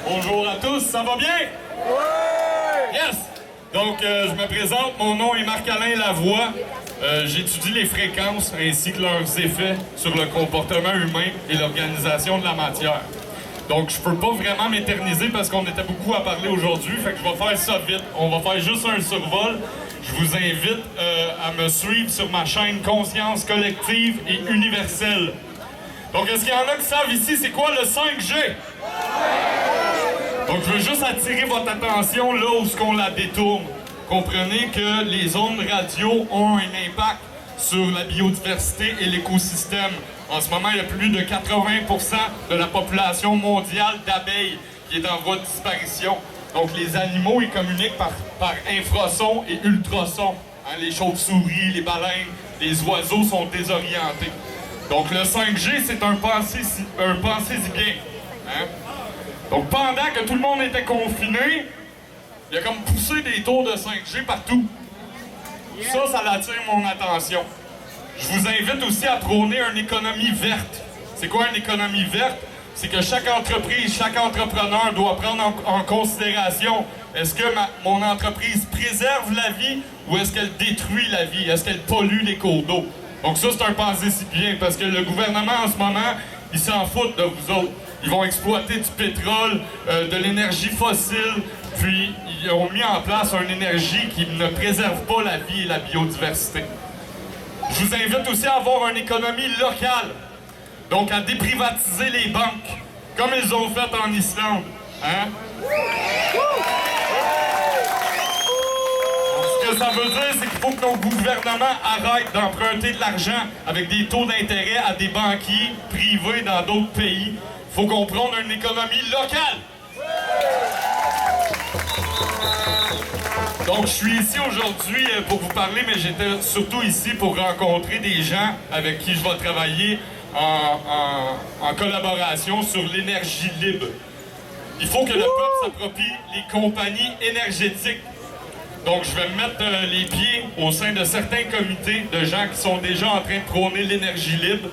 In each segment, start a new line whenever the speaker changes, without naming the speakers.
Bonjour à tous, ça va bien? Oui! Yes! Donc, je me présente, mon nom est Marc-Alain Lavoie. J'étudie les fréquences ainsi que leurs effets sur le comportement humain et l'organisation de la matière. Donc, je peux pas vraiment m'éterniser parce qu'on était beaucoup à parler aujourd'hui, fait que je vais faire ça vite. On va faire juste un survol. Je vous invite à me suivre sur ma chaîne Conscience collective et universelle. Donc, est-ce qu'il y en a qui savent ici c'est quoi le 5G? Donc, je veux juste attirer votre attention là où on la détourne. Comprenez que les ondes radio ont un impact sur la biodiversité et l'écosystème. En ce moment, il y a plus de 80% de la population mondiale d'abeilles qui est en voie de disparition. Donc, les animaux, ils communiquent par infrasons et ultrasons. Hein, les chauves-souris, les baleines, les oiseaux sont désorientés. Donc, le 5G, c'est un pensez-y bien. Hein? Donc, pendant que tout le monde était confiné, il y a comme poussé des tours de 5G partout. Ça attire mon attention. Je vous invite aussi à prôner une économie verte. C'est quoi une économie verte? C'est que chaque entreprise, chaque entrepreneur doit prendre en considération est-ce que mon entreprise préserve la vie ou est-ce qu'elle détruit la vie? Est-ce qu'elle pollue les cours d'eau? Donc ça, c'est un pensée-si bien parce que le gouvernement, en ce moment, il s'en fout de vous autres. Ils vont exploiter du pétrole, de l'énergie fossile, puis ils ont mis en place une énergie qui ne préserve pas la vie et la biodiversité. Je vous invite aussi à avoir une économie locale, donc à déprivatiser les banques, comme ils ont fait en Islande. Hein? Ce que ça veut dire, c'est qu'il faut que nos gouvernements arrêtent d'emprunter de l'argent avec des taux d'intérêt à des banquiers privés dans d'autres pays. Il faut qu'on prenne une économie locale. Donc, je suis ici aujourd'hui pour vous parler, mais j'étais surtout ici pour rencontrer des gens avec qui je vais travailler en collaboration sur l'énergie libre. Il faut que le peuple s'approprie les compagnies énergétiques. Donc, je vais me mettre les pieds au sein de certains comités de gens qui sont déjà en train de prôner l'énergie libre.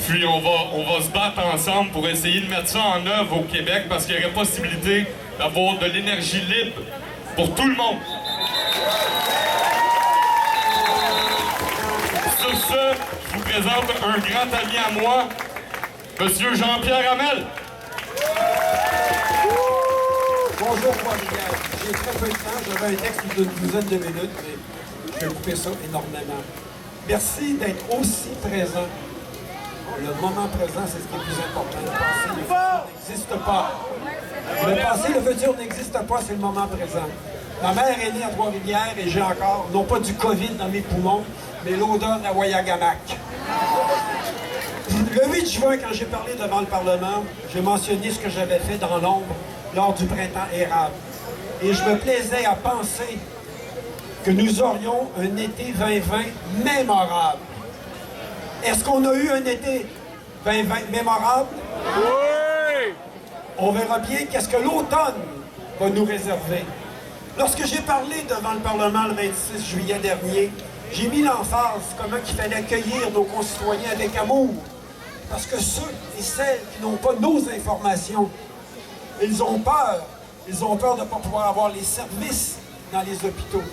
Puis, on va se battre ensemble pour essayer de mettre ça en œuvre au Québec parce qu'il y aurait possibilité d'avoir de l'énergie libre pour tout le monde. Sur ce, je vous présente un grand ami à moi, Monsieur Jean-Pierre Hamel.
Bonjour, Trois-Rivières. J'ai très peu de temps. J'avais un texte d'une douzaine de minutes, mais je vais couper ça énormément. Merci d'être aussi présent. Le moment présent, c'est ce qui est le plus important. Le passé, le futur n'existe pas. Le passé, le futur n'existe pas, c'est le moment présent. Ma mère est née à Trois-Rivières et j'ai encore, non pas du COVID dans mes poumons, mais l'odeur de la Wayagamac. Le 8 juin, quand j'ai parlé devant le Parlement, j'ai mentionné ce que j'avais fait dans l'ombre lors du printemps érable. Et je me plaisais à penser que nous aurions un été 2020 mémorable. Est-ce qu'on a eu un été 2020 mémorable? Oui! On verra bien qu'est-ce que l'automne va nous réserver. Lorsque j'ai parlé devant le Parlement le 26 juillet dernier, j'ai mis l'emphase comment il fallait accueillir nos concitoyens avec amour. Parce que ceux et celles qui n'ont pas nos informations, ils ont peur. Ils ont peur de ne pas pouvoir avoir les services dans les hôpitaux.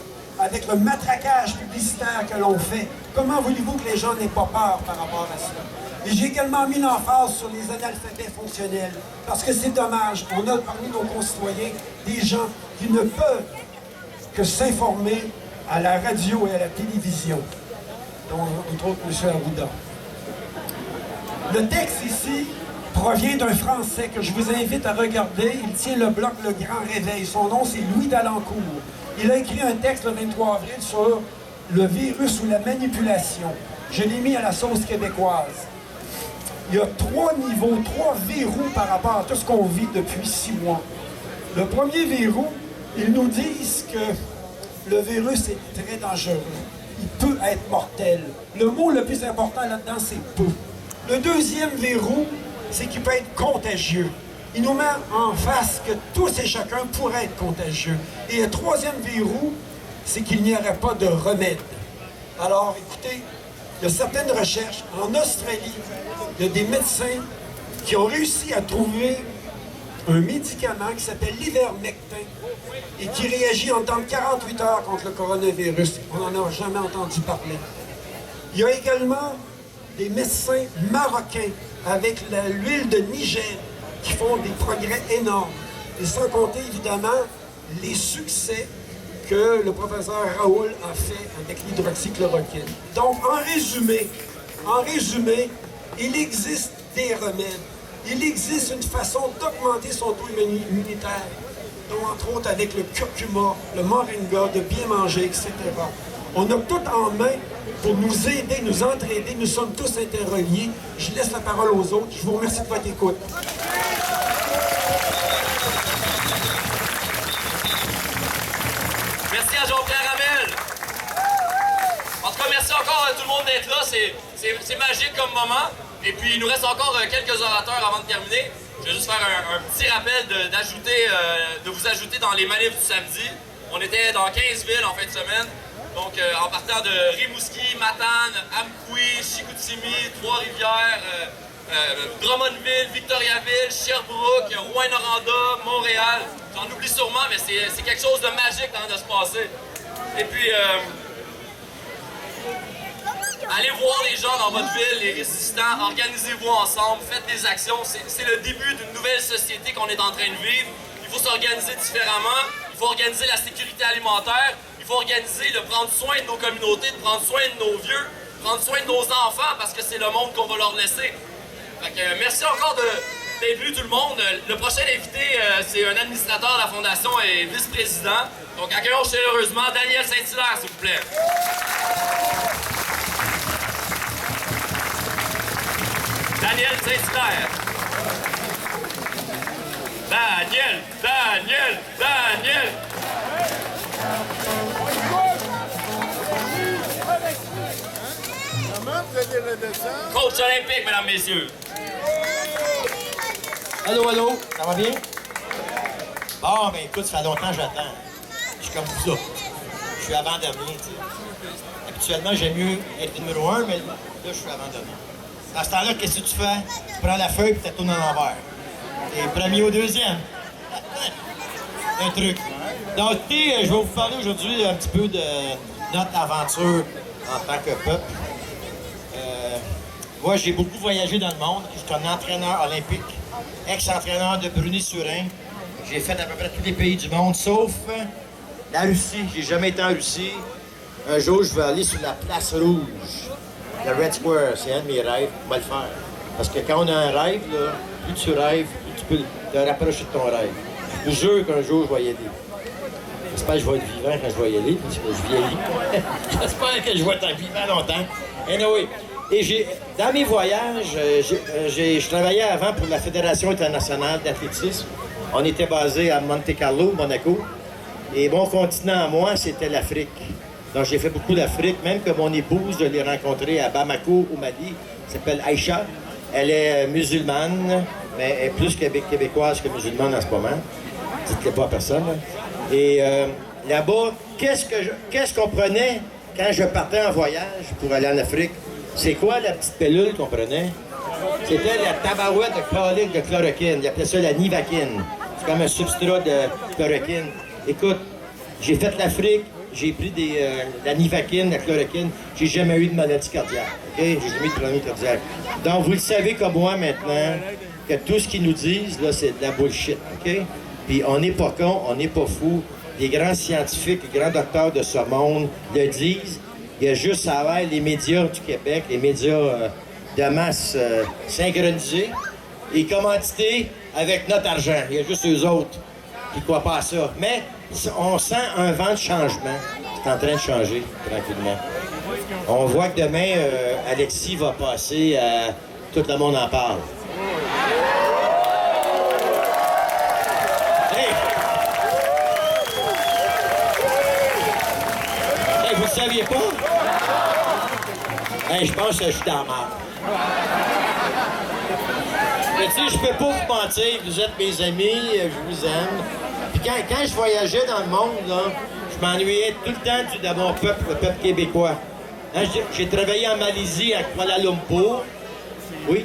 Avec le matraquage publicitaire que l'on fait, comment voulez-vous que les gens n'aient pas peur par rapport à cela? Et j'ai également mis l'emphase sur les analphabètes fonctionnels, parce que c'est dommage, on a parmi nos concitoyens des gens qui ne peuvent que s'informer à la radio et à la télévision, dont entre autres M. Arruda. Le texte ici provient d'un Français que je vous invite à regarder. Il tient le bloc Le Grand Réveil. Son nom, c'est Louis d'Alencourt. Il a écrit un texte le 23 avril sur le virus ou la manipulation. Je l'ai mis à la sauce québécoise. Il y a 3 niveaux, 3 verrous par rapport à tout ce qu'on vit depuis 6 mois. Le premier verrou, ils nous disent que le virus est très dangereux. Il peut être mortel. Le mot le plus important là-dedans, c'est « peut ». Le deuxième verrou, c'est qu'il peut être contagieux. Il nous met en face que tous et chacun pourraient être contagieux. Et le troisième verrou, c'est qu'il n'y aurait pas de remède. Alors, écoutez, il y a certaines recherches. En Australie, il y a des médecins qui ont réussi à trouver un médicament qui s'appelle l'ivermectin et qui réagit en temps de 48 heures contre le coronavirus. On n'en a jamais entendu parler. Il y a également des médecins marocains avec l'huile de Niger qui font des progrès énormes. Et sans compter, évidemment, les succès que le professeur Raoul a fait avec l'hydroxychloroquine. Donc, en résumé, il existe des remèdes. Il existe une façon d'augmenter son taux immunitaire, dont entre autres avec le curcuma, le moringa, de bien manger, etc. On a tout en main pour nous aider, nous entraider. Nous sommes tous interreliés. Je laisse la parole aux autres. Je vous remercie de votre écoute.
Merci à Jean-Pierre Hamel. En tout cas, merci encore à tout le monde d'être là. C'est magique comme moment. Et puis, il nous reste encore quelques orateurs avant de terminer. Je vais juste faire un petit rappel de vous ajouter dans les manifs du samedi. On était dans 15 villes en fin de semaine. Donc, en partant de Rimouski, Matane, Amkoui, Chicoutimi, Trois-Rivières, Drummondville, Victoriaville, Sherbrooke, Rouyn-Noranda, Montréal. J'en oublie sûrement, mais c'est quelque chose de magique de se passer. Et puis, allez voir les gens dans votre ville, les résistants, organisez-vous ensemble, faites des actions. C'est le début d'une nouvelle société qu'on est en train de vivre. Il faut s'organiser différemment, il faut organiser la sécurité alimentaire, il faut organiser de prendre soin de nos communautés, de prendre soin de nos vieux, prendre soin de nos enfants, parce que c'est le monde qu'on va leur laisser. Fait que, merci encore d'être venu tout le monde. Le prochain invité, c'est un administrateur de la Fondation et vice-président. Donc accueillons chaleureusement Daniel Saint-Hilaire, s'il vous plaît. Daniel Saint-Hilaire. Daniel. Coach olympique, mesdames, messieurs.
Allô, ça va bien? Bon, ben écoute, ça fait longtemps que j'attends. Je suis comme vous autres. Je suis abandonné, tu sais. Habituellement, j'aime mieux être numéro 1, mais là, je suis abandonné. À ce temps-là, qu'est-ce que tu fais? Tu prends la feuille et tu tournes à l'envers. T'es premier au deuxième. Un truc. Donc, je vais vous parler aujourd'hui un petit peu de notre aventure en tant que peuple. Moi, j'ai beaucoup voyagé dans le monde. Je suis un entraîneur olympique, ex-entraîneur de Bruni-Surin. J'ai fait à peu près tous les pays du monde, sauf la Russie. J'ai jamais été en Russie. Un jour, je vais aller sur la place rouge. Le Red Square, c'est un de mes rêves. On va le faire. Parce que quand on a un rêve, là, plus tu rêves, plus tu peux te rapprocher de ton rêve. Je vous jure qu'un jour, je vais y aller. J'espère que je vais être vivant quand je vais y aller, parce que je vieillis. J'espère que je vais être vivant longtemps. Anyway. Et dans mes voyages, je travaillais avant pour la Fédération internationale d'athlétisme. On était basé à Monte Carlo, Monaco. Et mon continent à moi, c'était l'Afrique. Donc j'ai fait beaucoup d'Afrique, même que mon épouse, je l'ai rencontrée à Bamako, au Mali. Elle s'appelle Aïcha. Elle est musulmane, mais elle est plus québécoise que musulmane en ce moment. Dites-le pas à personne. Là. Et là-bas, qu'est-ce qu'on prenait quand je partais en voyage pour aller en Afrique? C'est quoi la petite pilule qu'on prenait? C'était la tabarouette de colique de chloroquine. Ils appelaient ça la nivaquine. C'est comme un substrat de chloroquine. Écoute, j'ai fait l'Afrique, j'ai pris la nivaquine, la chloroquine. J'ai jamais eu de maladie cardiaque. Okay? J'ai jamais eu de problème cardiaque. Donc, vous le savez comme moi maintenant, que tout ce qu'ils nous disent, là, c'est de la bullshit. OK? Puis on n'est pas con, on n'est pas fou. Les grands scientifiques, les grands docteurs de ce monde le disent. Il y a juste à avoir les médias du Québec, les médias de masse synchronisés et commandités avec notre argent. Il y a juste eux autres qui ne croient pas à ça. Mais on sent un vent de changement. C'est en train de changer tranquillement. On voit que demain, Alexis va passer à... Tout le monde en parle. Hey, vous ne saviez pas? Hey, je pense que je suis dans la merde. Mais tu sais, je peux pas vous mentir, vous êtes mes amis, je vous aime. Puis quand je voyageais dans le monde, là, je m'ennuyais tout le temps de mon peuple, le peuple québécois. Hein, j'ai travaillé en Malaisie, à Kuala Lumpur. Oui?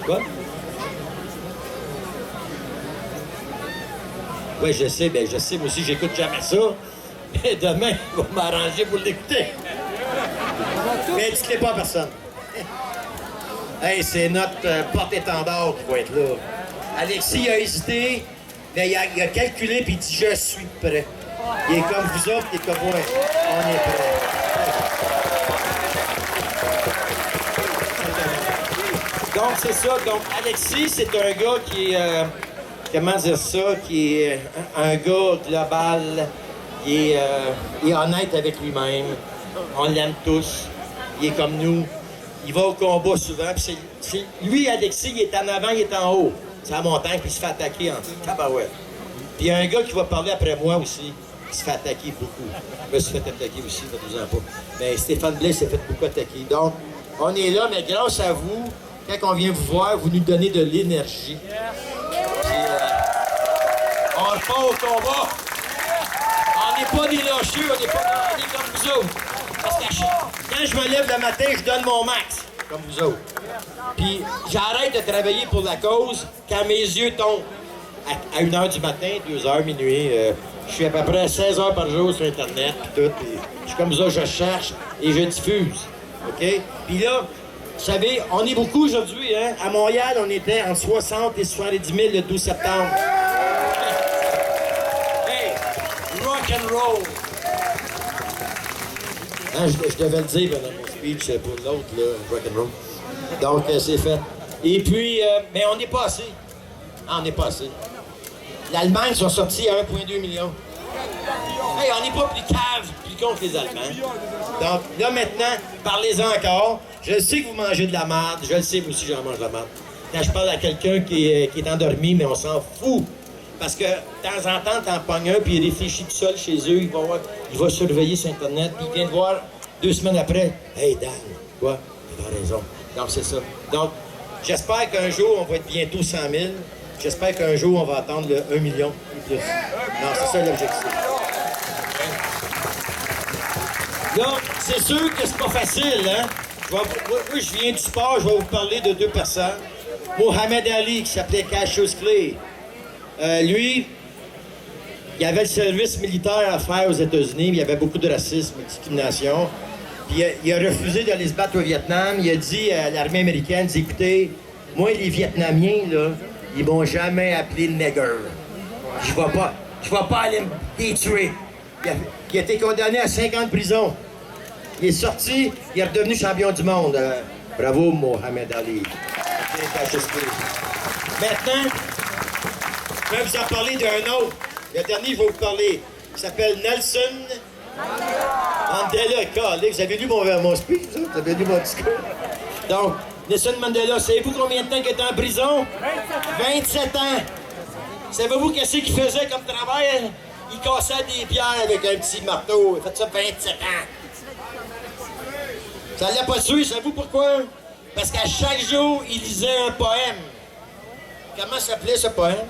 Quoi? Oui, je sais, moi aussi, j'écoute jamais ça. Mais demain, je vais m'arranger pour l'écouter. Mais dites-le pas à personne. Hey, c'est notre porte-étendard qui va être là. Alexis a hésité, mais il a calculé puis il dit « Je suis prêt ». Il est comme vous autres, il est comme moi. On est prêt. Donc, c'est ça. Donc, Alexis, c'est un gars qui est... comment dire ça? Qui est un gars global. Il est honnête avec lui-même. On l'aime tous. Il est comme nous. Il va au combat souvent. Lui, Alexis, il est en avant, il est en haut. C'est la montagne, puis il se fait attaquer en tabarouette. Puis il y a un gars qui va parler après moi aussi. Il se fait attaquer beaucoup. Je me suis fait attaquer aussi, ne vous en pas. Mais Stéphane Blais s'est fait beaucoup attaquer. Donc, on est là, mais grâce à vous, quand on vient vous voir, vous nous donnez de l'énergie. Puis, on repart au combat. On n'est pas des lâcheux, on est comme vous autres. Parce que quand je me lève le matin, je donne mon max, comme vous autres. Puis j'arrête de travailler pour la cause quand mes yeux tombent. À 1h du matin, 2h, minuit, je suis à peu près 16 heures par jour sur Internet, puis tout. Puis je suis comme ça, je cherche et je diffuse. OK? Puis là, vous savez, on est beaucoup aujourd'hui, hein? À Montréal, on était entre 60 et 70 000 le 12 septembre. Hey! Rock and roll! Hein, je devais le dire dans mon speech pour l'autre, là, rock and roll. Donc, c'est fait. Et puis, mais on n'est pas assez. Ah, on n'est pas assez. L'Allemagne sont sortis à 1,2 million. Hey, on n'est pas plus cave, plus con que les Allemands. Donc, là, maintenant, parlez-en encore. Je sais que vous mangez de la merde. Je le sais, moi aussi, j'en mange de la merde. Quand je parle à quelqu'un qui est endormi, mais on s'en fout. Parce que, de temps en temps, t'en pognes un, puis il réfléchit tout seul chez eux. Il va surveiller sur Internet, puis il vient de voir 2 semaines après. « Hey, Dan, quoi? T'as raison. » Donc, c'est ça. Donc, j'espère qu'un jour, on va être bientôt 100 000. J'espère qu'un jour, on va attendre le 1 million ou plus. Non, c'est ça l'objectif. Là, c'est sûr que c'est pas facile, hein? Moi, je viens du sport, je vais vous parler de 2 personnes. Mohamed Ali, qui s'appelait Cassius Clay. Lui, il avait le service militaire à faire aux États-Unis, il y avait beaucoup de racisme et de discrimination. Puis il a refusé d'aller se battre au Vietnam. Il a dit à l'armée américaine, « Écoutez, moi, les Vietnamiens, là, ils m'ont jamais appelé le nègre. Je vais pas aller les tuer. » Il a été condamné à 5 ans de prison. Il est sorti, il est redevenu champion du monde. Bravo, Mohamed Ali. Maintenant, je vais vous en parler d'un autre. Le dernier, je vais vous parler. Il s'appelle Nelson Mandela. Vous avez lu mon speech, vous avez lu mon discours? Donc, Nelson Mandela, savez-vous combien de temps il était en prison? 27 ans. Savez-vous qu'est-ce qu'il faisait comme travail? Il cassait des pierres avec un petit marteau. Il a fait ça 27 ans. Ça l'a pas tué, savez-vous pourquoi? Parce qu'à chaque jour, il lisait un poème. Comment s'appelait ce poème?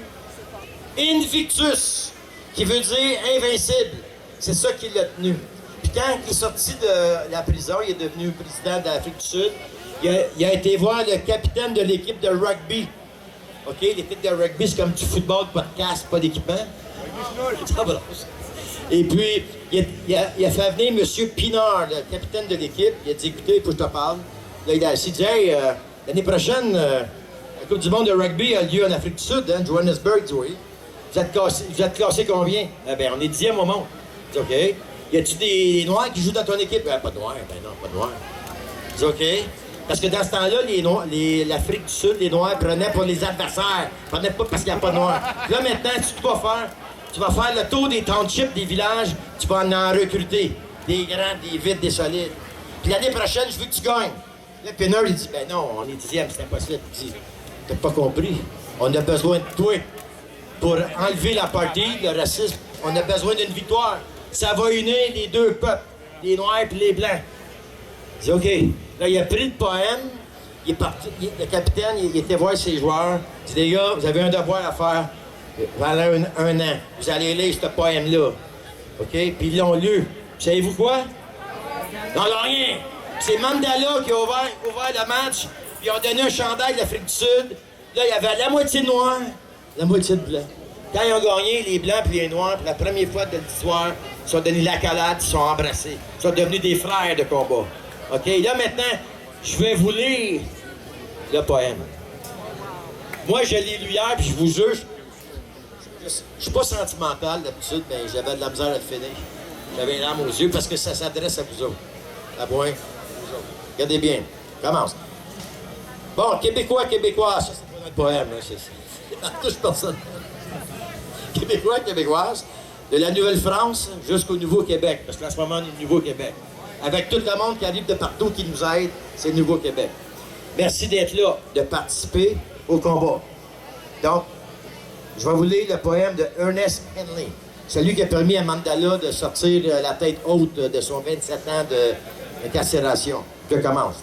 Invictus, qui veut dire invincible. C'est ça qui l'a tenu. Puis quand il est sorti de la prison, il est devenu président de l'Afrique du Sud, il a été voir le capitaine de l'équipe de rugby. OK? L'équipe de rugby, c'est comme du football, pas de casque, pas d'équipement. Et puis, il a fait venir M. Pinard, le capitaine de l'équipe. Il a dit, écoutez, il faut que je te parle. Là, il a dit, hey, l'année prochaine, la Coupe du monde de rugby a lieu en Afrique du Sud, hein, Johannesburg, il dit oui. Vous êtes classé combien? Eh bien, on est 10e au monde. Il dit, OK. Y a-tu des Noirs qui jouent dans ton équipe? Ben, pas de Noirs. Ben non, pas de Noirs. Il dit, OK. Parce que dans ce temps-là, l'Afrique du Sud, les Noirs prenaient pour les adversaires. Ils prenaient pas parce qu'il n'y a pas de Noirs. Là, maintenant, tu vas faire le tour des townships, des villages, tu vas en recruter. Des grands, des vides, des solides. Puis l'année prochaine, je veux que tu gagnes. Là, Pinard, il dit, ben non, on est 10e, c'est impossible. Il dit, t'as pas compris. On a besoin de toi. Pour enlever l'apartheid, le racisme, on a besoin d'une victoire. Ça va unir les 2 peuples, les Noirs et les Blancs. Il dit, OK. Là, il a pris le poème, il est parti, le capitaine, il était voir ses joueurs. Il dit, les gars, vous avez un devoir à faire pendant un an. Vous allez lire ce poème-là. OK? Puis ils l'ont lu. Savez-vous quoi? Non, rien. C'est Mandela qui a ouvert le match, puis ils ont donné un chandail de l'Afrique du Sud. Là, il y avait la moitié noir, la moitié de blanc. Quand ils ont gagné, les Blancs et les Noirs, pour la première fois de l'histoire, ils sont donnés l'accolade, ils sont embrassés. Ils sont devenus des frères de combat. OK? Là, maintenant, je vais vous lire le poème. Moi, je l'ai lu hier, puis je vous jure, je suis pas sentimental d'habitude, mais j'avais de la misère à le finir. J'avais une larme aux yeux parce que ça s'adresse à vous autres. À moi, vous autres. Regardez bien. Commence. Bon, Québécois, Québécoises. Ça, c'est pas notre poème, là. C'est touche personne. Québécois, Québécoises, de la Nouvelle-France jusqu'au Nouveau-Québec. Parce qu'en ce moment, on est au Nouveau-Québec. Avec tout le monde qui arrive de partout, qui nous aide, c'est le Nouveau-Québec. Merci d'être là, de participer au combat. Donc, je vais vous lire le poème de Ernest Henley, celui qui a permis à Mandela de sortir la tête haute de son 27 ans d'incarcération. Je commence.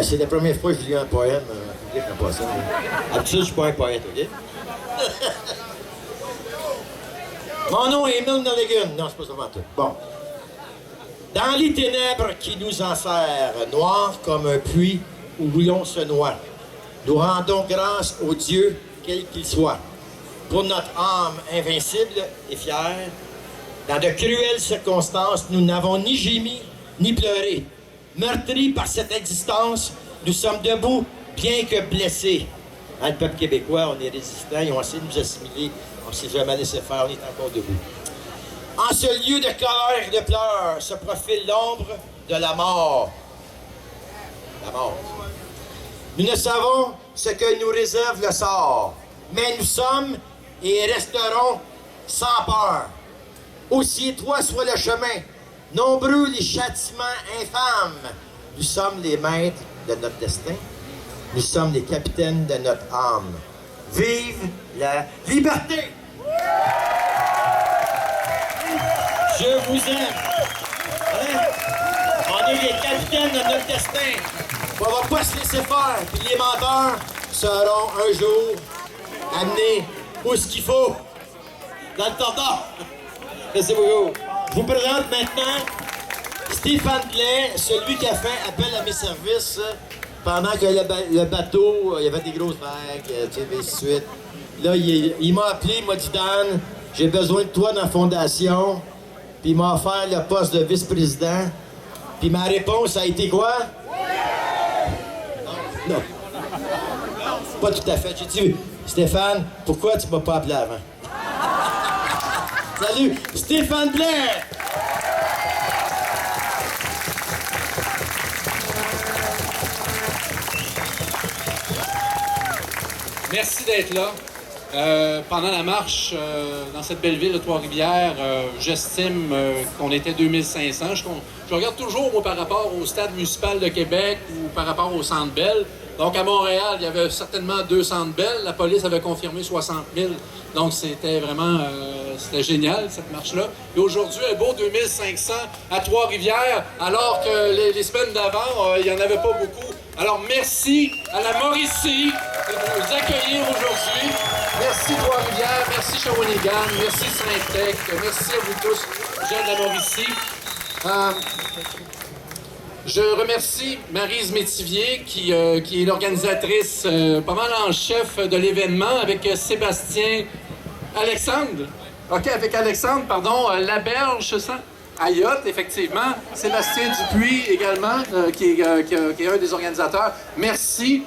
C'est la première fois que je lis un poème en public en passant. D'habitude, je suis pas un poète, OK? Mon nom est Milne Legun. Non, c'est pas ça tout. Bon. Dans les ténèbres qui nous enserrent, noirs comme un puits où l'on se noie, nous rendons grâce au Dieu, quel qu'il soit. Pour notre âme invincible et fière, dans de cruelles circonstances, nous n'avons ni gémi, ni pleuré. Meurtris par cette existence, nous sommes debout, bien que blessés. Hein, le peuple québécois, on est résistants, ils ont essayé de nous assimiler, on ne s'est jamais laissé faire, on est encore debout. En ce lieu de colère et de pleurs se profile l'ombre de la mort. La mort. Nous ne savons ce que nous réserve le sort, mais nous sommes et resterons sans peur. Aussi étroit soit le chemin, nombreux les châtiments infâmes, nous sommes les maîtres de notre destin, nous sommes les capitaines de notre âme. Vive la liberté! Je vous aime! Hein? On est les capitaines de notre destin. On va pas se laisser faire, puis les menteurs seront un jour amenés où ce qu'il faut, dans le tordant. Merci beaucoup. Je vous présente maintenant Stéphane Blais, celui qui a fait appel à mes services pendant que le bateau, il y avait des grosses vagues, tu sais, et ainsi de suite. Là, il m'a appelé, il m'a dit, Dan, j'ai besoin de toi dans la fondation. Puis il m'a offert le poste de vice-président. Puis ma réponse a été quoi? Non. Non. Pas tout à fait. J'ai dit, Stéphane, pourquoi tu m'as pas appelé avant? Salut, Stéphane Blais!
Merci d'être là. Pendant la marche dans cette belle ville de Trois-Rivières, j'estime qu'on était 2500. Je regarde toujours moi, par rapport au stade municipal de Québec ou par rapport au Centre Bell. Donc à Montréal, il y avait certainement 2 Centres Bell. La police avait confirmé 60 000. Donc c'était vraiment c'était génial cette marche-là. Et aujourd'hui, un beau 2500 à Trois-Rivières, alors que les semaines d'avant, il n'y en avait pas beaucoup. Alors merci à la Mauricie de nous accueillir aujourd'hui. Merci Trois-Rivières, merci Shawinigan, merci Saint-Tech, merci à vous tous, gens de la Mauricie. Je remercie Maryse Métivier qui est l'organisatrice pas mal en chef de l'événement avec Sébastien Alexandre. OK, avec Alexandre, pardon, Laberge, c'est ça? Ayotte, effectivement. Sébastien Dupuis également, qui est un des organisateurs. Merci.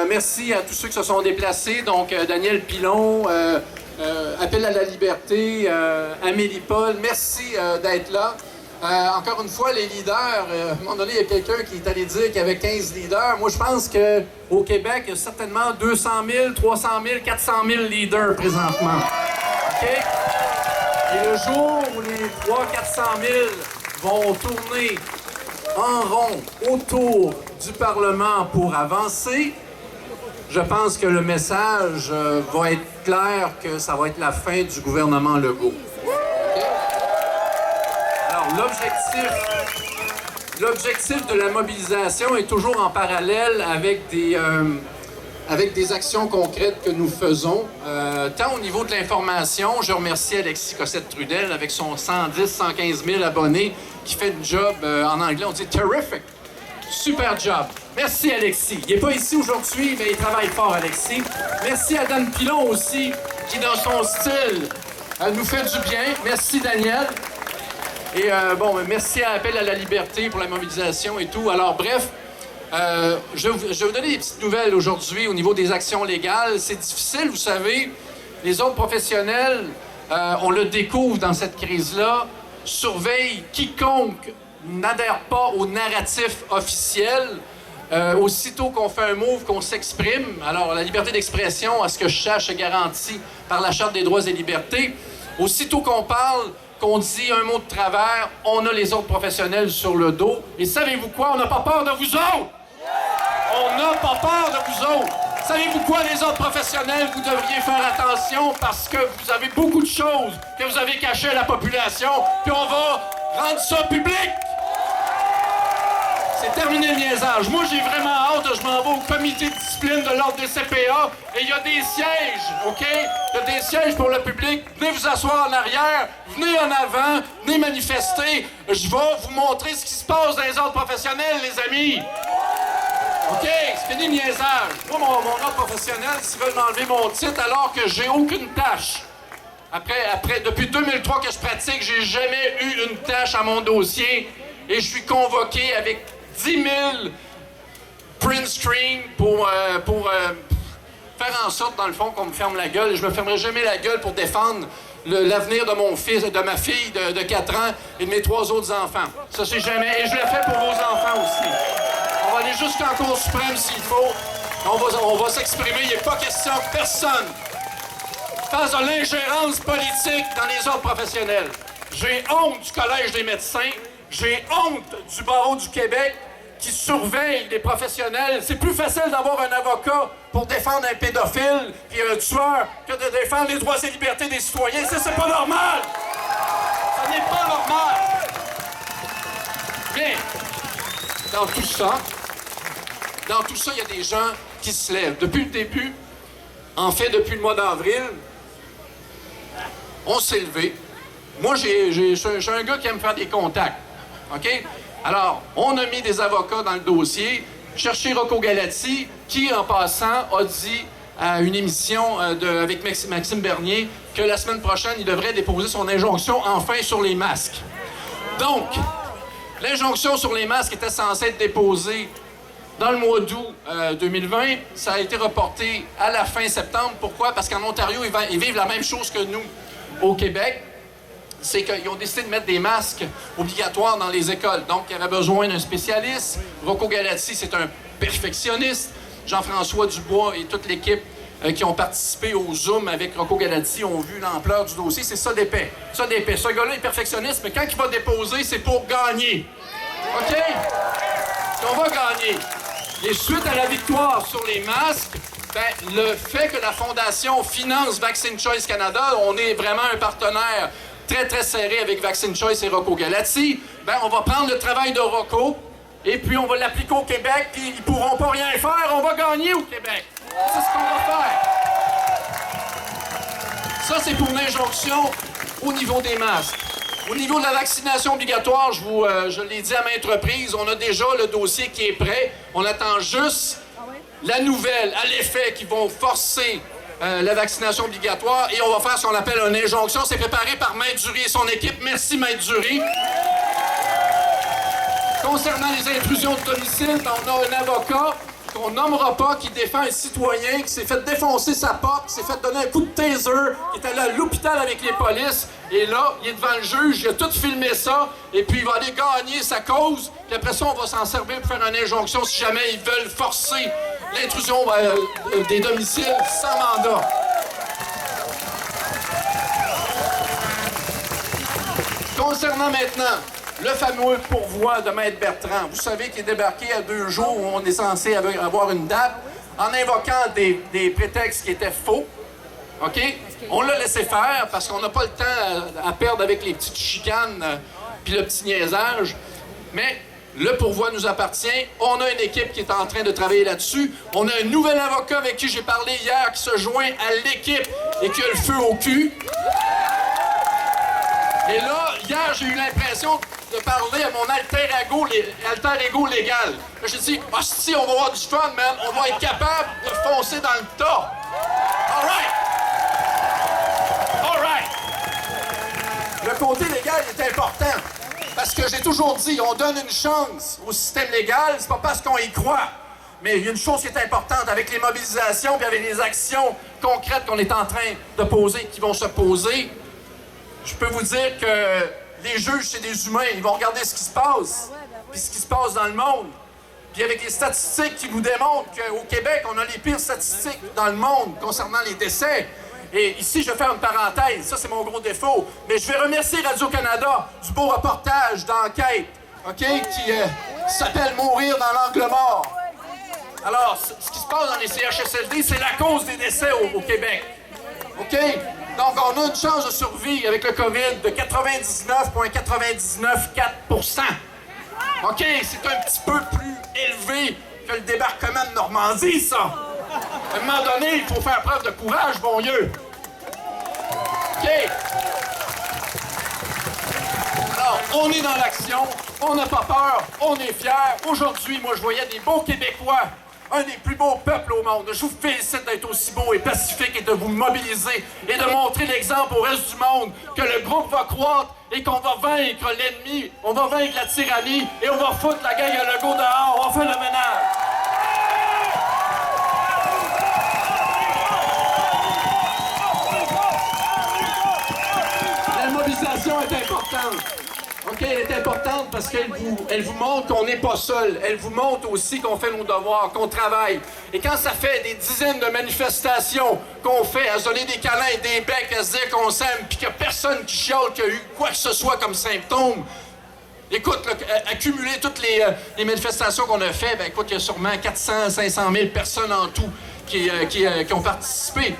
Merci à tous ceux qui se sont déplacés. Donc, Daniel Pilon, Appel à la liberté, Amélie Paul, merci d'être là. Encore une fois, les leaders, à un moment donné, il y a quelqu'un qui est allé dire qu'il y avait 15 leaders. Moi, je pense qu'au Québec, il y a certainement 200 000, 300 000, 400 000 leaders présentement. OK? Et le jour où les 300-400 000 vont tourner en rond autour du Parlement pour avancer, je pense que le message va être clair que ça va être la fin du gouvernement Legault. Okay? Alors, l'objectif de la mobilisation est toujours en parallèle avec des actions concrètes que nous faisons. Tant au niveau de l'information, je remercie Alexis Cossette-Trudel avec son 110-115 000 abonnés qui fait une job, en anglais on dit « terrific ». Super job. Merci Alexis. Il n'est pas ici aujourd'hui, mais il travaille fort, Alexis. Merci à Dan Pilon aussi, qui, dans son style, nous fait du bien. Merci, Daniel. Et merci à Appel à la liberté pour la mobilisation et tout. Alors, bref, je vais vous donner des petites nouvelles aujourd'hui au niveau des actions légales. C'est difficile, vous savez. Les autres professionnels, on le découvre dans cette crise-là, surveillent quiconque n'adhère pas au narratif officiel. Aussitôt qu'on fait un move, qu'on s'exprime, alors la liberté d'expression, à ce que je sache, est garantie par la Charte des droits et libertés. Aussitôt qu'on parle, qu'on dit un mot de travers, on a les autres professionnels sur le dos. Et savez-vous quoi? On n'a pas peur de vous autres! On n'a pas peur de vous autres! Savez-vous quoi, les autres professionnels? Vous devriez faire attention parce que vous avez beaucoup de choses que vous avez cachées à la population, puis on va rendre ça public! C'est terminé le niaisage. Moi, j'ai vraiment hâte. Je m'en vais au comité de discipline de l'ordre des CPA et il y a des sièges, OK? Il y a des sièges pour le public. Venez vous asseoir en arrière, venez en avant, venez manifester. Je vais vous montrer ce qui se passe dans les ordres professionnels, les amis. OK? C'est fini le niaisage. Moi, mon ordre professionnel, s'ils veulent m'enlever mon titre alors que j'ai aucune tâche. Depuis 2003 que je pratique, j'ai jamais eu une tâche à mon dossier et je suis convoqué avec 10 000 print screens pour faire en sorte, dans le fond, qu'on me ferme la gueule. Je me fermerai jamais la gueule pour défendre l'avenir de mon fils, de ma fille de 4 ans et de mes 3 autres enfants. Ça, c'est jamais. Et je le fais pour vos enfants aussi. On va aller jusqu'en Cour suprême s'il faut. On va s'exprimer. Il n'est pas question que personne fasse de l'ingérence politique dans les ordres professionnels. J'ai honte du Collège des médecins. J'ai honte du Barreau du Québec qui surveille les professionnels. C'est plus facile d'avoir un avocat pour défendre un pédophile et un tueur que de défendre les droits et libertés des citoyens. Ça, c'est pas normal! Ça n'est pas normal! Mais, dans tout ça, il y a des gens qui se lèvent. Depuis le début, en fait, depuis le mois d'avril, on s'est levé. Moi, je suis un gars qui aime faire des contacts. OK? Alors, on a mis des avocats dans le dossier, cherché Rocco Galati, qui, en passant, a dit à une émission avec Maxime Bernier que la semaine prochaine, il devrait déposer son injonction enfin sur les masques. Donc, l'injonction sur les masques était censée être déposée dans le mois d'août 2020. Ça a été reporté à la fin septembre. Pourquoi? Parce qu'en Ontario, ils vivent la même chose que nous au Québec. C'est qu'ils ont décidé de mettre des masques obligatoires dans les écoles. Donc, il y avait besoin d'un spécialiste. Rocco Galati, c'est un perfectionniste. Jean-François Dubois et toute l'équipe qui ont participé au Zoom avec Rocco Galati ont vu l'ampleur du dossier. C'est ça d'épais. Ça d'épais. Ce gars-là est perfectionniste, mais quand il va déposer, c'est pour gagner. OK? On va gagner. Et suite à la victoire sur les masques, le fait que la Fondation finance Vaccine Choice Canada, on est vraiment un partenaire très, très serré avec Vaccine Choice et Rocco Galati, on va prendre le travail de Rocco et puis on va l'appliquer au Québec, puis ils pourront pas rien faire, on va gagner au Québec. C'est ce qu'on va faire. Ça, c'est pour l'injonction au niveau des masques. Au niveau de la vaccination obligatoire, je l'ai dit à maintes reprises, on a déjà le dossier qui est prêt. On attend juste la nouvelle à l'effet qui vont forcer la vaccination obligatoire et on va faire ce qu'on appelle une injonction. C'est préparé par Maître Dury et son équipe. Merci, Maître Dury. Concernant les intrusions de domicile, on a un avocat qu'on nommera pas, qui défend un citoyen qui s'est fait défoncer sa porte, qui s'est fait donner un coup de taser, qui est allé à l'hôpital avec les polices. Et là, il est devant le juge, il a tout filmé ça, et puis il va aller gagner sa cause. Puis après ça, on va s'en servir pour faire une injonction si jamais ils veulent forcer l'intrusion des domiciles sans mandat. Concernant maintenant le fameux pourvoi de Maître Bertrand, vous savez qu'il est débarqué à 2 jours où on est censé avoir une date, en invoquant des prétextes qui étaient faux. OK? On l'a laissé faire parce qu'on n'a pas le temps à perdre avec les petites chicanes puis le petit niaisage. Mais le pourvoi nous appartient. On a une équipe qui est en train de travailler là-dessus. On a un nouvel avocat avec qui j'ai parlé hier qui se joint à l'équipe et qui a le feu au cul. Et là, hier, j'ai eu l'impression de parler à mon alter ego légal. Là, j'ai dit, hostie, on va avoir du fun, man. On va être capable de foncer dans le tas. All right! côté légal est important. Parce que j'ai toujours dit, on donne une chance au système légal, c'est pas parce qu'on y croit. Mais il y a une chose qui est importante avec les mobilisations et avec les actions concrètes qu'on est en train de poser, qui vont se poser. Je peux vous dire que les juges, c'est des humains. Ils vont regarder ce qui se passe, puis ce qui se passe dans le monde. Puis avec les statistiques qui vous démontrent qu'au Québec, on a les pires statistiques dans le monde concernant les décès. Et ici, je vais faire une parenthèse. Ça, c'est mon gros défaut. Mais je vais remercier Radio-Canada du beau reportage d'enquête, OK, qui s'appelle « Mourir dans l'angle mort ». Alors, ce qui se passe dans les CHSLD, c'est la cause des décès au Québec. OK? Donc, on a une chance de survie avec le COVID de 99,994%. OK? C'est un petit peu plus élevé que le débarquement de Normandie, ça. À un moment donné, il faut faire preuve de courage, bon Dieu. OK? Alors, on est dans l'action, on n'a pas peur, on est fiers. Aujourd'hui, moi, je voyais des beaux Québécois, un des plus beaux peuples au monde. Je vous félicite d'être aussi beau et pacifique et de vous mobiliser et de montrer l'exemple au reste du monde que le groupe va croître et qu'on va vaincre l'ennemi, on va vaincre la tyrannie et on va foutre la gang à Legault dehors, on va faire le ménage. La mobilisation est importante. OK, elle est importante parce qu'elle vous montre qu'on n'est pas seul. Elle vous montre aussi qu'on fait nos devoirs, qu'on travaille. Et quand ça fait des dizaines de manifestations qu'on fait à se donner des câlins et des becs, à se dire qu'on s'aime, puis qu'il n'y a personne qui chiale qu'il y a eu quoi que ce soit comme symptôme, écoute, là, accumuler toutes les manifestations qu'on a fait, ben écoute, il y a sûrement 400, 500 000 personnes en tout qui ont participé.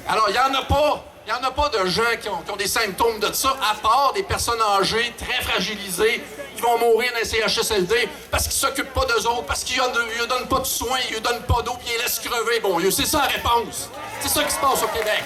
Alors, il n'y en a pas. Il n'y en a pas de gens qui ont des symptômes de ça, à part des personnes âgées, très fragilisées, qui vont mourir dans les CHSLD parce qu'ils ne s'occupent pas d'eux autres, parce qu'ils ne donnent pas de soins, ils ne donnent pas d'eau, puis ils les laissent crever. Bon, c'est ça la réponse. C'est ça qui se passe au Québec.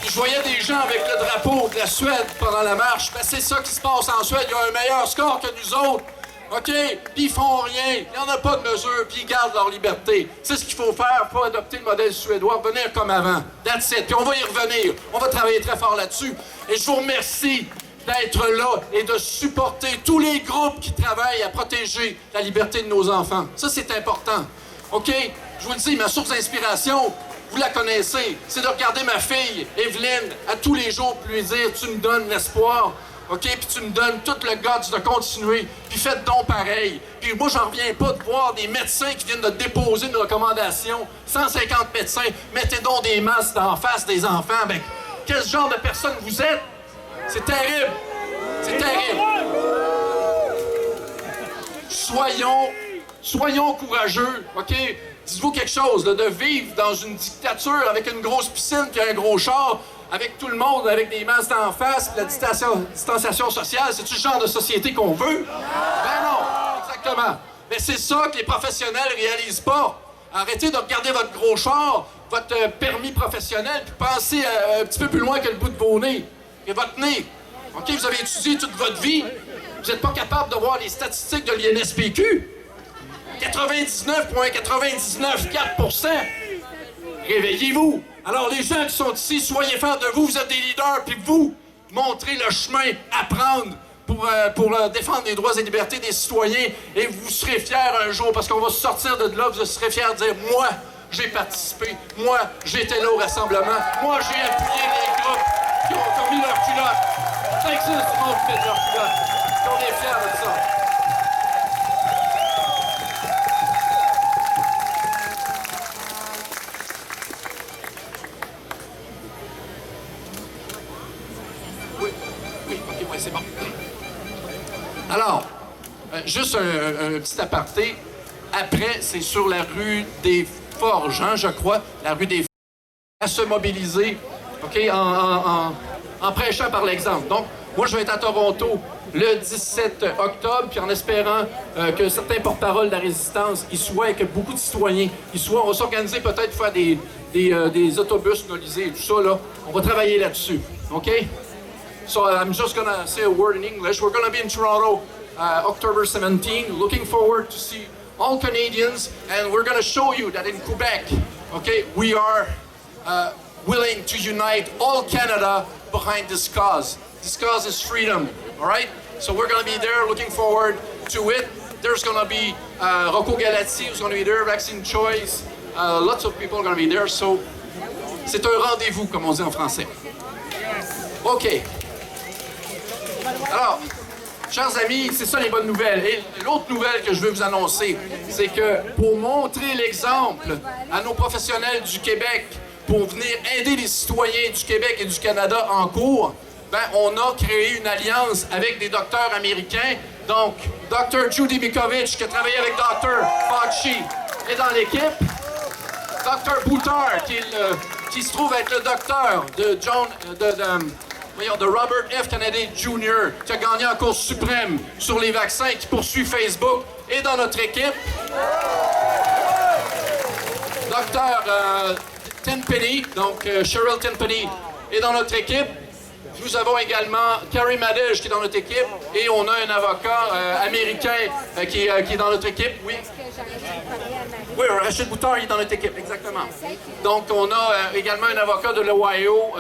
Puis je voyais des gens avec le drapeau de la Suède pendant la marche. Ben, c'est ça qui se passe en Suède. Ils ont un meilleur score que nous autres. OK? Puis ils font rien. Il n'y en a pas de mesure, puis ils gardent leur liberté. C'est ce qu'il faut faire pour adopter le modèle suédois, revenir comme avant. That's it. Puis on va y revenir. On va travailler très fort là-dessus. Et je vous remercie d'être là et de supporter tous les groupes qui travaillent à protéger la liberté de nos enfants. Ça, c'est important. OK? Je vous le dis, ma source d'inspiration, vous la connaissez, c'est de regarder ma fille, Evelyne, à tous les jours, puis lui dire « Tu me donnes l'espoir. » OK? Puis tu me donnes tout le guts de continuer. Puis faites donc pareil. Puis moi, j'en reviens pas de voir des médecins qui viennent de déposer une recommandation. 150 médecins. Mettez donc des masques en face des enfants. Ben, quel genre de personne vous êtes? C'est terrible. C'est terrible. Soyons courageux. OK? Dites-vous quelque chose, là, de vivre dans une dictature avec une grosse piscine puis un gros char, avec tout le monde, avec des masques en face, puis la distanciation sociale, c'est-tu le genre de société qu'on veut? Ben non, exactement. Mais c'est ça que les professionnels réalisent pas. Arrêtez de regarder votre gros char, votre permis professionnel, puis pensez un petit peu plus loin que le bout de vos nez. Et votre nez. OK, vous avez étudié toute votre vie. Vous n'êtes pas capable de voir les statistiques de l'INSPQ. 99,994%. Réveillez-vous. Alors, les gens qui sont ici, soyez fiers de vous. Vous êtes des leaders, puis vous, montrez le chemin à prendre pour défendre les droits et libertés des citoyens. Et vous serez fiers un jour, parce qu'on va sortir de là, vous serez fiers de dire « Moi, j'ai participé. Moi, j'étais là au rassemblement. Moi, j'ai appuyé les groupes qui ont mis leur culotte. » Ça existe, tout le monde qui met leur culotte. On est fiers de ça. C'est bon. Alors, juste un petit aparté. Après, c'est sur la rue des Forges, hein, je crois, la rue des Forges, à se mobiliser, OK, en prêchant par l'exemple. Donc, moi, je vais être à Toronto le 17 octobre, puis en espérant que certains porte-paroles de la résistance y soient et que beaucoup de citoyens y soient. On va s'organiser peut-être pour faire des autobus nolisés et tout ça, là. On va travailler là-dessus, OK? So I'm just going to say a word in English. We're going to be in Toronto October 17. Looking forward to see all Canadians. And we're going to show you that in Quebec, okay, we are willing to unite all Canada behind this cause. This cause is freedom, all right? So we're going to be there, looking forward to it. There's going to be Rocco Galati who's going to be there, Vaccine Choice. Lots of people are going to be there, so c'est un rendez-vous, comme on dit en français. OK. Alors, chers amis, c'est ça les bonnes nouvelles. Et l'autre nouvelle que je veux vous annoncer, c'est que pour montrer l'exemple à nos professionnels du Québec, pour venir aider les citoyens du Québec et du Canada en cours, ben, on a créé une alliance avec des docteurs américains. Donc, Dr. Judy Mikovich, qui a travaillé avec Dr. Fauci, est dans l'équipe. Dr. Boutard, qui se trouve être le docteur de Robert F. Kennedy Jr., qui a gagné en Cour suprême sur les vaccins, qui poursuit Facebook, est dans notre équipe. Dr. Tenpenny, donc Cheryl Tenpenny, est dans notre équipe. Nous avons également Carrie Madej qui est dans notre équipe et on a un avocat américain qui est dans notre équipe. Oui. Oui, Rachid Boutard est dans notre équipe, exactement. Donc, on a également un avocat de l'Ohio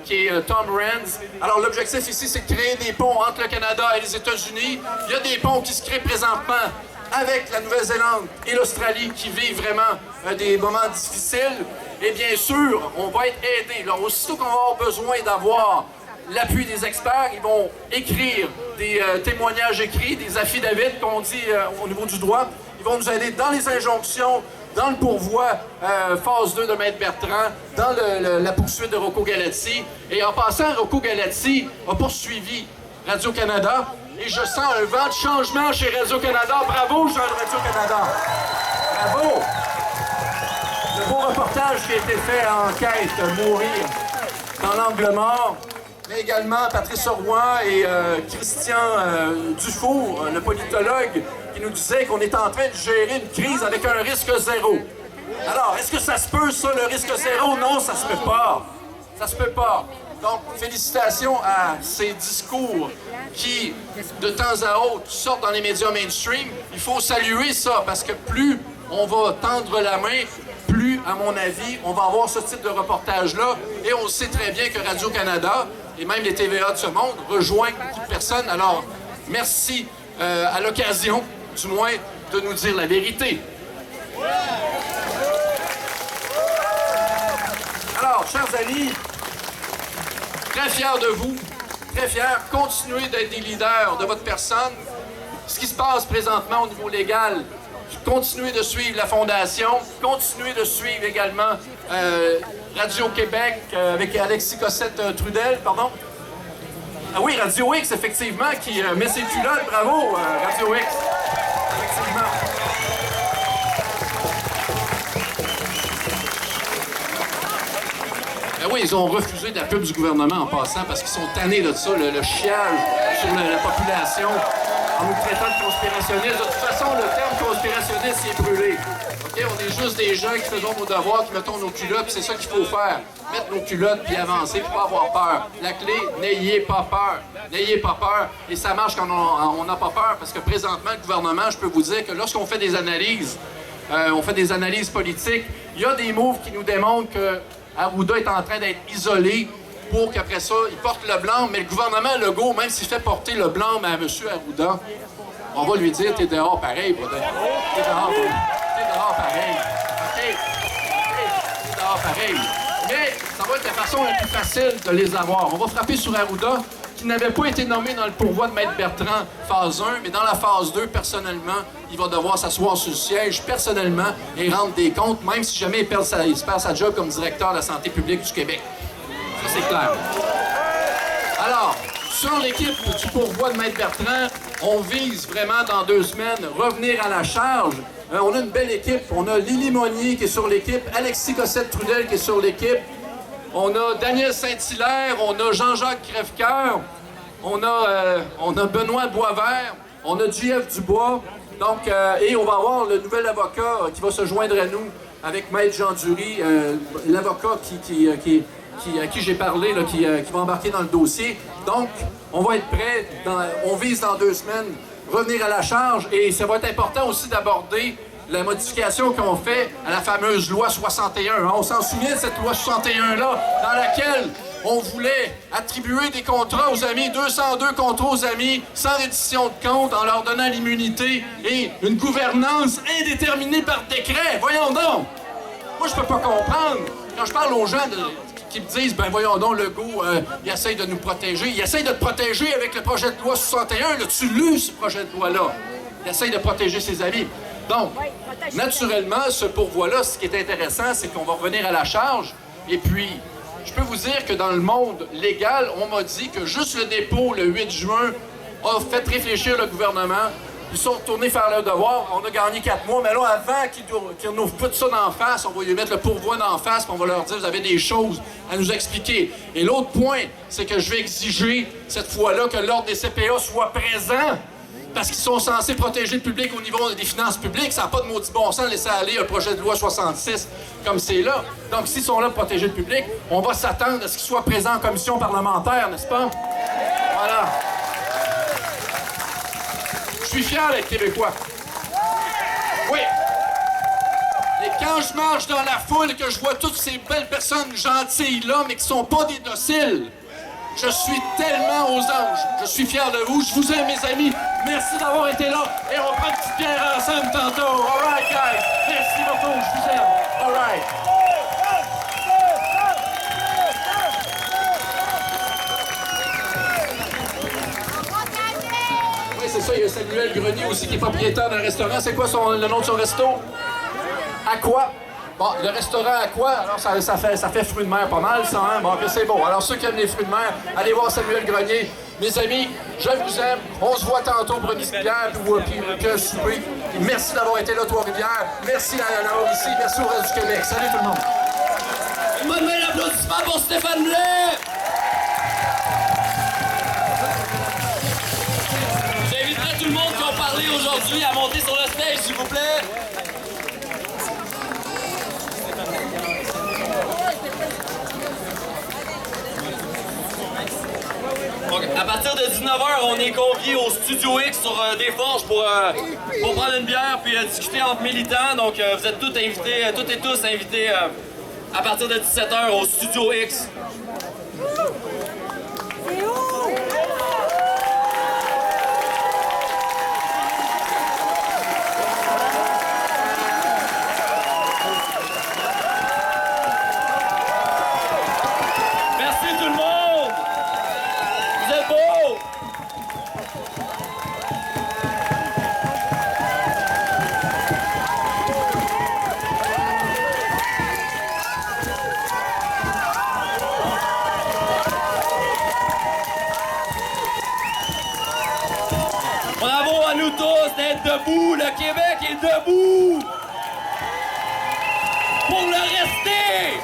qui est Tom Renz. Alors, l'objectif ici, c'est de créer des ponts entre le Canada et les États-Unis. Il y a des ponts qui se créent présentement avec la Nouvelle-Zélande et l'Australie qui vivent vraiment des moments difficiles. Et bien sûr, on va être aidé. Alors, aussitôt qu'on va avoir besoin d'avoir l'appui des experts, ils vont écrire des témoignages écrits, des affidavits, qu'on dit au niveau du droit. Ils vont nous aider dans les injonctions, dans le pourvoi phase 2 de Maître Bertrand, dans la poursuite de Rocco Galati. Et en passant, Rocco Galati a poursuivi Radio-Canada. Et je sens un vent de changement chez Radio-Canada. Bravo, gens de Radio-Canada! Bravo! Le beau reportage qui a été fait en enquête, Mourir dans l'angle mort. Mais également Patrice Roy et Christian Dufour, le politologue, qui nous disait qu'on est en train de gérer une crise avec un risque zéro. Alors, est-ce que ça se peut, ça, le risque zéro? Non, ça se peut pas. Ça se peut pas. Donc, félicitations à ces discours qui, de temps à autre, sortent dans les médias mainstream. Il faut saluer ça, parce que plus on va tendre la main, plus, à mon avis, on va avoir ce type de reportage-là. Et on sait très bien que Radio-Canada et même les TVA de ce monde rejoignent beaucoup de personnes. Alors, merci à l'occasion, du moins, de nous dire la vérité. Alors, chers amis, très fiers de vous, très fiers. Continuez d'être des leaders de votre personne. Ce qui se passe présentement au niveau légal, continuez de suivre la Fondation, continuez de suivre également Radio-Québec avec Alexis Cossette-Trudel, pardon. Ah oui, Radio X, effectivement, qui met ses culottes. Bravo, Radio X. Effectivement. Ben oui, ils ont refusé de la pub du gouvernement en passant parce qu'ils sont tannés de ça, le chiage sur la population en nous traitant de conspirationnistes. De toute façon, le terme conspirationniste est brûlé. Okay? On est juste des gens qui faisons nos devoirs, qui mettons nos culottes, c'est ça qu'il faut faire. Mettre nos culottes puis avancer, puis pas avoir peur. La clé, n'ayez pas peur. N'ayez pas peur. Et ça marche quand on n'a pas peur, parce que présentement, le gouvernement, je peux vous dire que lorsqu'on fait des analyses, on fait des analyses politiques, il y a des moves qui nous démontrent que Arruda est en train d'être isolé pour qu'après ça, il porte le blanc. Mais le gouvernement Legault, même s'il fait porter le blanc à M. Arruda, on va lui dire, t'es dehors pareil, brother. T'es dehors pareil. OK? T'es dehors pareil. Mais ça va être la façon la plus facile de les avoir. On va frapper sur Arruda, qui n'avait pas été nommé dans le pourvoi de Maître Bertrand, phase 1, mais dans la phase 2, personnellement, il va devoir s'asseoir sur le siège, personnellement, et rendre des comptes, même si jamais il perd sa job comme directeur de la santé publique du Québec. Ça, c'est clair. Alors, sur l'équipe du pourvoi de Maître Bertrand, on vise vraiment dans 2 semaines revenir à la charge. On a une belle équipe. On a Lily Monnier qui est sur l'équipe, Alexis Cossette-Trudel qui est sur l'équipe. On a Daniel Saint-Hilaire, on a Jean-Jacques Crèvecoeur, on a Benoît Boisvert, on a JF Dubois. Donc, et on va avoir le nouvel avocat qui va se joindre à nous avec Maître Jean Dury, l'avocat à qui j'ai parlé, là, qui va embarquer dans le dossier. Donc, on va être prêt, on vise dans 2 semaines revenir à la charge, et ça va être important aussi d'aborder la modification qu'on fait à la fameuse loi 61. On s'en souvient de cette loi 61-là, dans laquelle on voulait attribuer des contrats aux amis, 202 contrats aux amis, sans reddition de compte, en leur donnant l'immunité et une gouvernance indéterminée par décret. Voyons donc! Moi, je peux pas comprendre. Quand je parle aux gens qui me disent, ben voyons donc, Legault, il essaye de nous protéger. Il essaye de te protéger avec le projet de loi 61. L'as-tu lu, ce projet de loi-là? Il essaye de protéger ses amis. Donc, naturellement, ce pourvoi-là, ce qui est intéressant, c'est qu'on va revenir à la charge. Et puis, je peux vous dire que dans le monde légal, on m'a dit que juste le dépôt, le 8 juin, a fait réfléchir le gouvernement. Ils sont retournés faire leur devoir. On a gagné 4 mois, mais là, avant qu'ils nous foutent ça d'en face, on va lui mettre le pourvoi d'en face, puis on va leur dire, vous avez des choses à nous expliquer. Et l'autre point, c'est que je vais exiger, cette fois-là, que l'Ordre des CPA soit présent, parce qu'ils sont censés protéger le public au niveau des finances publiques. Ça n'a pas de maudit bon sens de laisser aller un projet de loi 66 comme c'est là. Donc, s'ils sont là pour protéger le public, on va s'attendre à ce qu'ils soient présents en commission parlementaire, n'est-ce pas? Voilà. Je suis fier d'être québécois. Oui. Et quand je marche dans la foule et que je vois toutes ces belles personnes gentilles-là, mais qui sont pas des dociles, je suis tellement aux anges. Je suis fier de vous. Je vous aime, mes amis. Merci d'avoir été là. Et on prend une petite bière ensemble tantôt. All right, guys. Merci beaucoup. Je vous aime. All right. Oui, c'est ça. Il y a Samuel Grenier aussi qui est propriétaire d'un restaurant. C'est quoi le nom de son resto? À quoi? Bon, le restaurant à quoi? Alors, ça fait fruits de mer pas mal, ça, hein? Bon, c'est bon. Alors, ceux qui aiment les fruits de mer, allez voir Samuel Grenier. Mes amis, je vous aime. On se voit tantôt pour une bière, puis un souper. Et merci d'avoir été là, Trois-Rivières. Merci à l'avoir ici. Merci au reste du Québec. Salut tout le monde.
Une bonne main d'applaudissement pour Stéphane Blais! J'inviterai tout le monde qui a parlé aujourd'hui à monter sur le stage, s'il vous plaît. Donc, à partir de 19h, on est conviés au Studio X sur Desforges pour prendre une bière puis discuter entre militants. Donc, vous êtes toutes invités, toutes et tous invités à partir de 17h au Studio X. Bravo à nous tous d'être debout. Le Québec est debout pour le rester.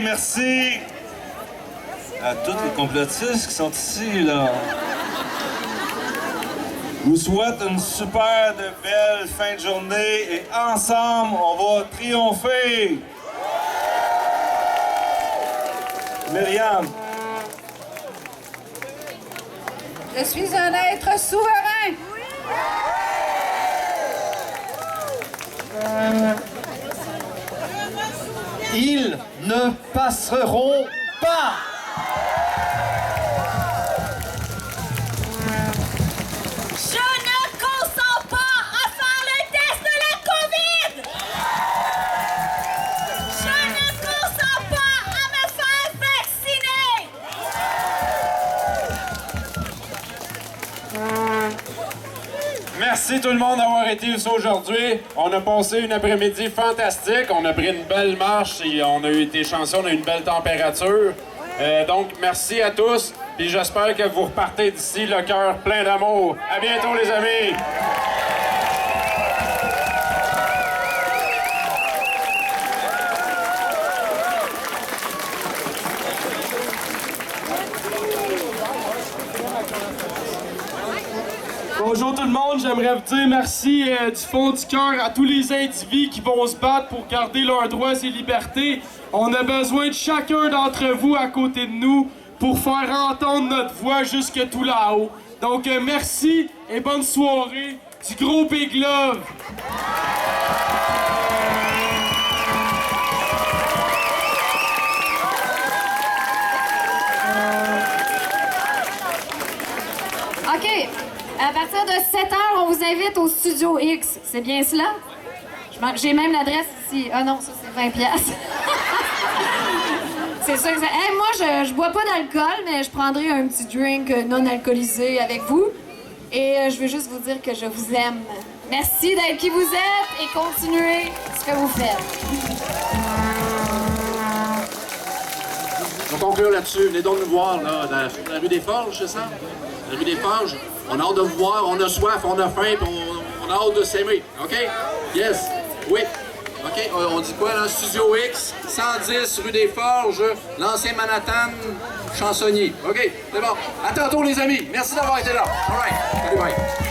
Merci à tous les complotistes qui sont ici, là. Je vous souhaite une super de belle fin de journée et ensemble, on va triompher! Myriam.
Je suis un être souverain.
Ils ne passeront pas!
Je ne consens pas à faire le test de la COVID! Je ne consens pas à me faire vacciner!
Merci tout le monde d'avoir été ici aujourd'hui. On a passé une après-midi fantastique. On a pris une belle marche et on a été chanceux, on a eu une belle température. Donc, merci à tous. Puis j'espère que vous repartez d'ici le cœur plein d'amour. À bientôt, les amis!
Bonjour
tout le monde, j'aimerais vous dire merci du fond du cœur à tous les individus qui vont se battre pour garder leurs droits et libertés. On a besoin de chacun d'entre vous à côté de nous pour faire entendre notre voix jusque tout là-haut. Donc merci et bonne soirée du gros Big Love!
OK. À partir de 7 h, on vous invite au Studio X. C'est bien cela? J'ai même l'adresse ici. Ah non, ça, c'est 20$. C'est ça que ça... Hey, moi, je bois pas d'alcool, mais je prendrai un petit drink non alcoolisé avec vous. Et je veux juste vous dire que je vous aime. Merci d'être qui vous êtes et continuez ce que vous faites.
On va conclure là-dessus. Venez donc nous voir là, dans la rue des Forges, c'est ça? La rue des Forges. On a hâte de vous voir, on a soif, on a faim, puis on a hâte de s'aimer. OK? Yes? Oui. OK, on dit quoi là? Studio X, 110 rue des Forges, l'ancien Manhattan, Chansonnier. OK, c'est bon. À tantôt les amis. Merci d'avoir été là. All right. Salut, bye.